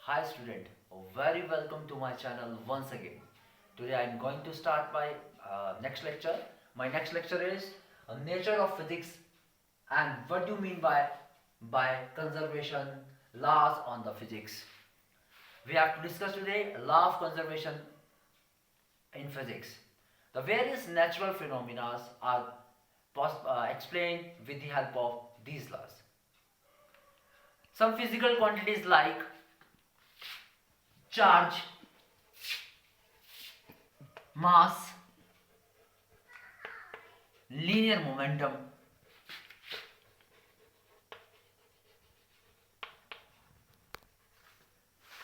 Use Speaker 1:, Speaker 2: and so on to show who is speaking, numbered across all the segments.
Speaker 1: Hi student, very welcome to my channel once again. Today I am going to start my next lecture. My next lecture is nature of physics and what do you mean by conservation laws on the physics. We have to discuss today law of conservation in physics. The various natural phenomena are explained with the help of these laws. Some physical quantities like charge, mass, linear momentum,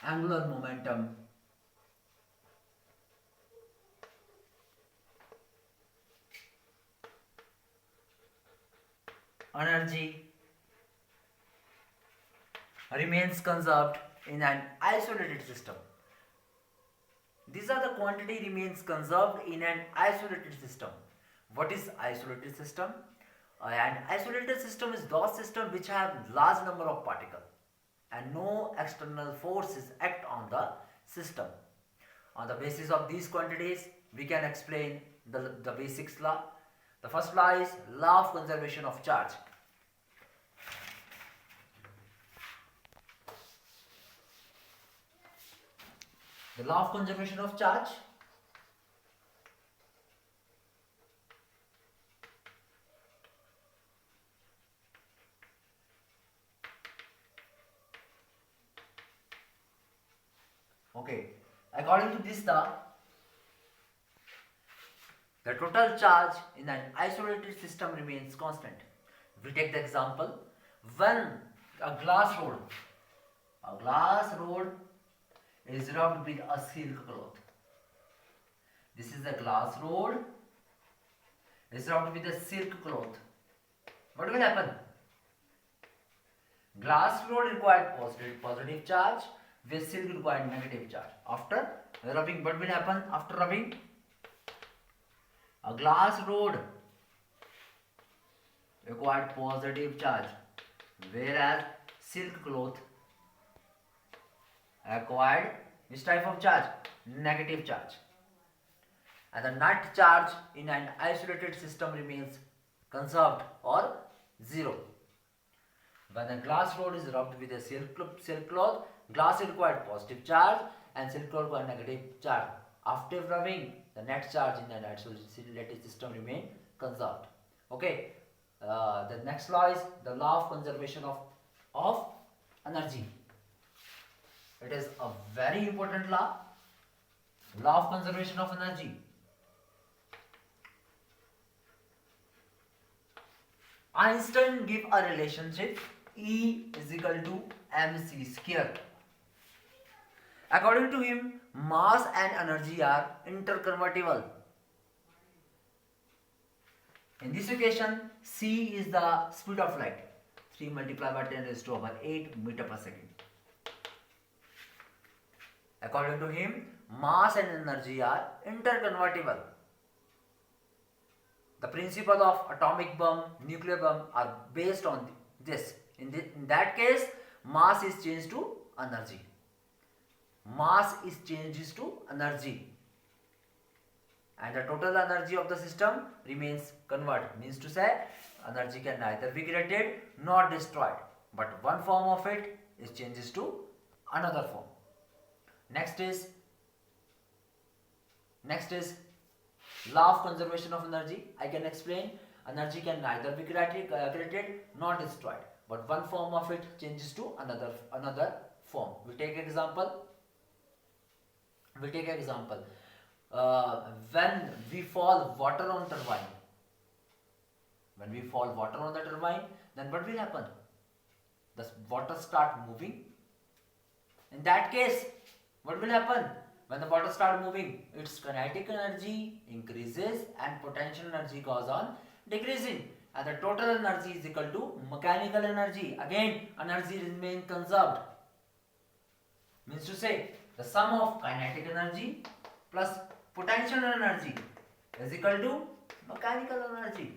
Speaker 1: angular momentum, energy remains conserved in an isolated system. These are the quantity remains conserved in an isolated system. What is isolated system? An isolated system is those system which have large number of particles and no external forces act on the system. On the basis of these quantities, we can explain the basics law. The first law is law of conservation of charge. The law of conservation of charge okay. According to this law, the total charge in an isolated system remains constant. We take the example when a glass rod is rubbed with a silk cloth. This is a glass rod is rubbed with a silk cloth. What will happen? Glass rod required positive charge, with silk required negative charge. After rubbing, what will happen after rubbing? A glass rod required positive charge, whereas silk cloth acquired which type of charge? Negative charge. And the net charge in an isolated system remains conserved or zero. When a glass rod is rubbed with a silk cloth, glass required positive charge and silk cloth required negative charge. After rubbing, the net charge in an isolated system remain conserved. Okay. The next law is the law of conservation of energy. It is a very important law. Law of conservation of energy. Einstein give a relationship E is equal to mc square. According to him, mass and energy are interconvertible. In this equation, c is the speed of light, 3 multiplied by 10 raised to power 8 meter per second. According to him, mass and energy are interconvertible. The principle of atomic bomb, nuclear bomb are based on this. In that case, mass is changed to energy. Mass is changes to energy. And the total energy of the system remains converted. Means to say, energy can neither be created nor destroyed. But one form of it is changes to another form. Next is law of conservation of energy. I can explain energy can neither be created nor destroyed, but one form of it changes to another form. We take example. When we fall water on turbine, then what will happen? The water start moving. In that case, what will happen? When the water start moving, its kinetic energy increases and potential energy goes on decreasing. And the total energy is equal to mechanical energy. Again, energy remains conserved. Means to say, the sum of kinetic energy plus potential energy is equal to mechanical energy.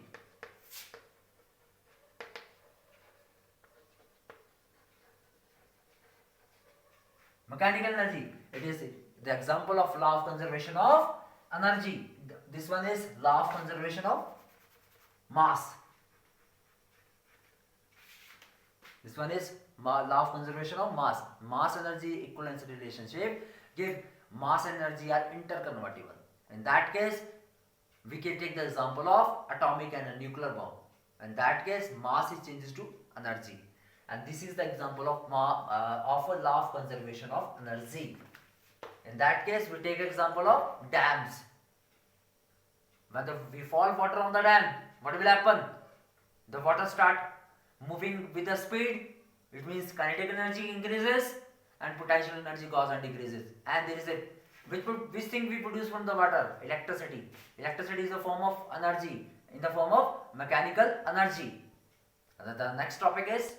Speaker 1: Mechanical energy, it is the example of law of conservation of energy. This one is law of conservation of mass. This one is law of conservation of mass. Mass energy equivalence relationship give mass and energy are interconvertible. In that case, we can take the example of atomic and a nuclear bomb. In that case, mass is changes to energy, and this is the example of a law of conservation of energy. In that case, we take example of dams. When we fall water on the dam, what will happen? The water start moving with the speed. It means kinetic energy increases and potential energy goes and decreases. And there is a which thing we produce from the water? Electricity. Electricity is a form of energy in the form of mechanical energy. And the next topic is,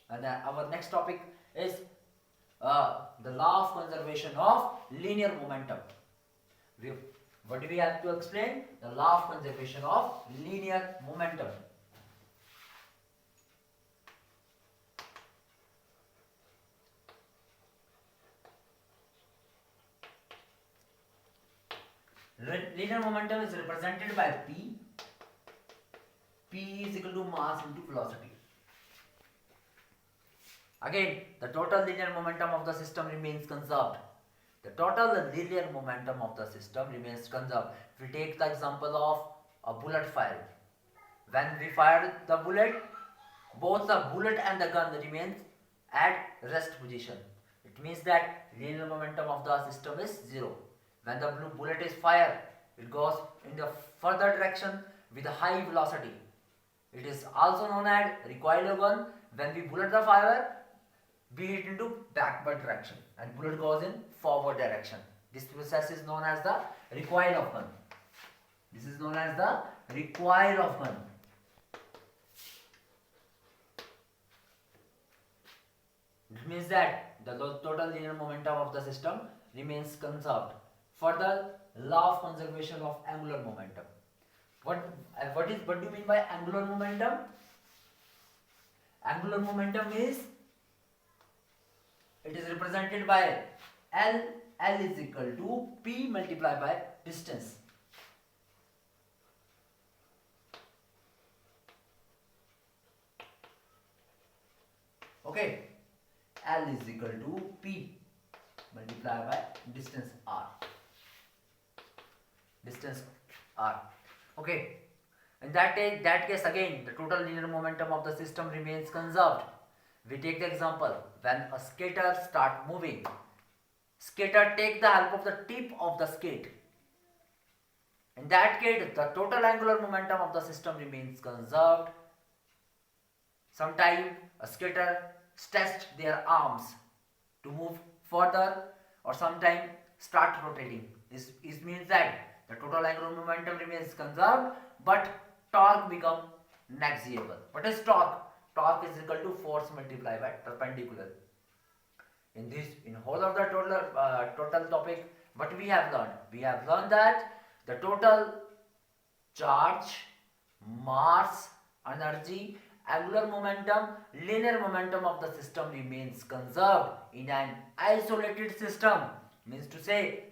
Speaker 1: our next topic is the law of conservation of linear momentum. What do we have to explain? The law of conservation of linear momentum. Linear momentum is represented by P. P is equal to mass into velocity. Again, the total linear momentum of the system remains conserved. The total linear momentum of the system remains conserved. If we take the example of a bullet fire, when we fire the bullet, both the bullet and the gun remains at rest position. It means that linear momentum of the system is zero. When the bullet is fired, it goes in the further direction with a high velocity. It is also known as recoil of gun. When we bullet the fire, be it into backward direction and bullet goes in forward direction. This process is known as the recoil of gun. This is known as the recoil of gun. It means that the total linear momentum of the system remains conserved. Further, law of conservation of angular momentum. What do you mean by angular momentum? Angular momentum is, it is represented by L. L is equal to P multiplied by distance. Okay, L is equal to P multiplied by distance R. Distance R. Okay. In that case again, the total linear momentum of the system remains conserved. We take the example, when a skater start moving, skater take the help of the tip of the skate. In that case, the total angular momentum of the system remains conserved. Sometimes a skater stretch their arms to move further, or sometimes start rotating. This means that the total angular momentum remains conserved, but torque becomes negligible. What is torque? Torque is equal to force multiplied by perpendicular. In whole of the total topic, what we have learned? We have learned that the total charge, mass, energy, angular momentum, linear momentum of the system remains conserved in an isolated system. Means to say,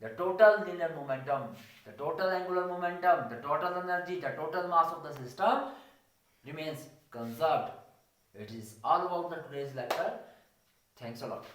Speaker 1: the total linear momentum, the total angular momentum, the total energy, the total mass of the system remains conserved. It is all about the today's lecture. Thanks a lot.